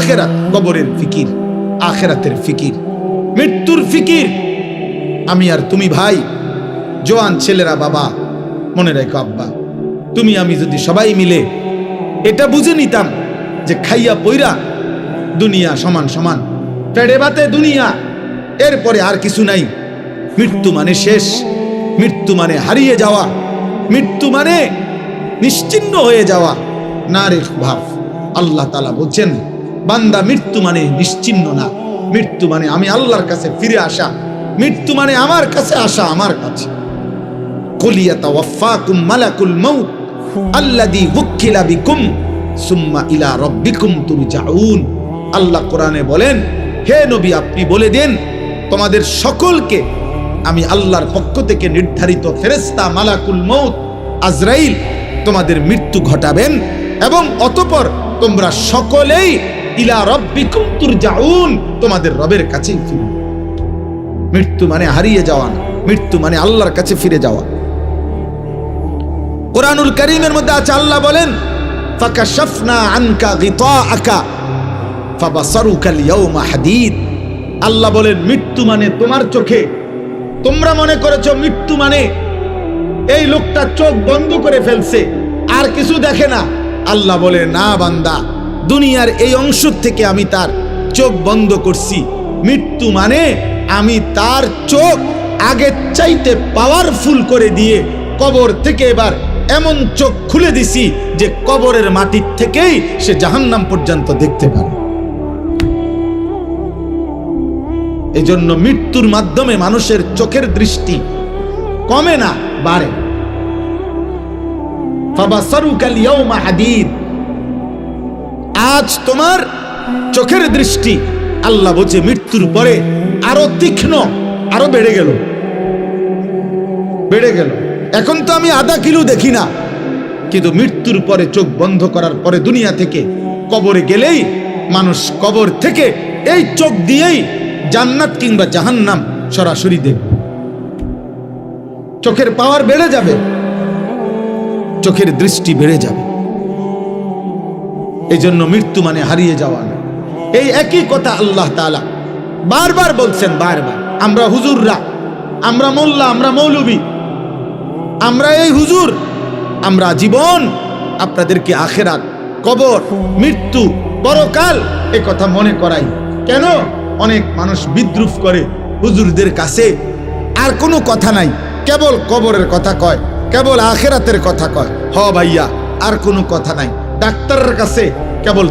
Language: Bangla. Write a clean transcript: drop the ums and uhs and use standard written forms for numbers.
আখেরাত, কবরের ফিকির, আখেরাতের ফিকির, মৃত্যুর ফিকির। আমি আর তুমি ভাই, জোয়ান ছেলেরা বাবা, মনে রেখো আব্বা, তুমি আমি যদি সবাই মিলে এটা বুঝে নিতাম যে খাইয়া পইরা দুনিয়া সমান সমান, পেড়ে বাতে দুনিয়া, এরপরে আর কিছু নাই। মৃত্যু মানে শেষ, মৃত্যু মানে হারিয়ে যাওয়া, মৃত্যু মানে নিশ্চিহ্ন হয়ে যাওয়া। না রে ভাব, আল্লাহ তাআলা বলছেন বান্দা মৃত্যু মানে নিশ্চিহ্ন না, মৃত্যু মানে আমি আল্লাহর কাছে ফিরে আসা, মৃত্যু মানে আমার কাছে আসা, আমার কাছে। কুল ইয়াতাওয়াফাকুম মালাকুল মাউত আল্লাযী ওয়াক্কিলা বিকুম সুম্মা ইলা রাব্বিকুম তুরজাউন। আল্লাহ কোরআনে বলেন, হে নবী আপনি বলে দেন তোমাদের সকলকে আমি আল্লাহর পক্ষ থেকে নির্ধারিত ফেরেশতা মালাকুল মউত আজরাইল তোমাদের মৃত্যু ঘটাবেন এবং অতঃপর তোমরা সকলেই ইলা রাব্বিকুম তুরজাউন, তোমাদের রবের কাছেই ফিরবে। মৃত্যু মানে হারিয়ে যাওয়া না, মৃত্যু মানে আল্লাহর কাছে ফিরে যাওয়া। কোরআনুল কারীমের মধ্যে আছে, আল্লাহ বলেন ফাকাশাফনা আনকা গিতাআকা ফাবাসারুকাল ইয়াওমা হাদীদ। আল্লাহ বলেন মৃত্যু মানে তোমার চোখে, তোমরা মনে করেছো মৃত্যু মানে এই লোকটা চোখ বন্ধ করে ফেলছে আর কিছু দেখে না। আল্লাহ বলে না বান্দা, দুনিয়ার এই অংশ থেকে আমি তার চোখ বন্ধ করছি। মৃত্যু মানে আমি তার চোখ আগের চাইতে পাওয়ারফুল করে দিয়ে কবর থেকে এবার এমন চোখ খুলে দিছি যে কবরের মাটির থেকেই সে জাহান্নাম পর্যন্ত দেখতে পারে। এজন্য মৃত্যুর মাধ্যমে মানুষের চোখের দৃষ্টি কমে না, বাড়ে। ফাবাসারুকাল ইয়াওমা হাদীদ, আজ তোমার চোখের দৃষ্টি আল্লাহ বলছে মৃত্যুর পরে আরো তীক্ষ্ণ, আরো বেড়ে গেল, বেড়ে গেল। এখন তো আমি আধা কিলো দেখি না, কিন্তু মৃত্যুর পরে চোখ বন্ধ করার পরে দুনিয়া থেকে কবরে গেলেই মানুষ কবর থেকে এই চোখ দিয়েই জান্নাত কিংবা জাহান্নাম সরাসরি দেখবে। চোখের পাওয়ার বেড়ে যাবে, চোখের দৃষ্টি বেড়ে যাবে। এই জন্য মৃত্যু মানে হারিয়ে যাওয়া না। এই একই কথা আল্লাহ তাআলা বারবার বলছেন, বারবার। আমরা হুজুররা, আমরা মোল্লা, আমরা মৌলবী, আমরা এই হুজুর, আমরা জীবন আপনাদেরকে আখেরাত, কবর, মৃত্যু, পরকাল এ কথা মনে করাই। কেন? অনেক মানুষ বিদ্রুপ করে হুজুরদের কাছে, আর কোনো কথা নাই, কেবল কবরের কথা কয়, কেবল আখেরাতের কথা কয়। হ ভাইয়া, আর কোনো কথা নাই। ডাক্তারের কাছে কেবল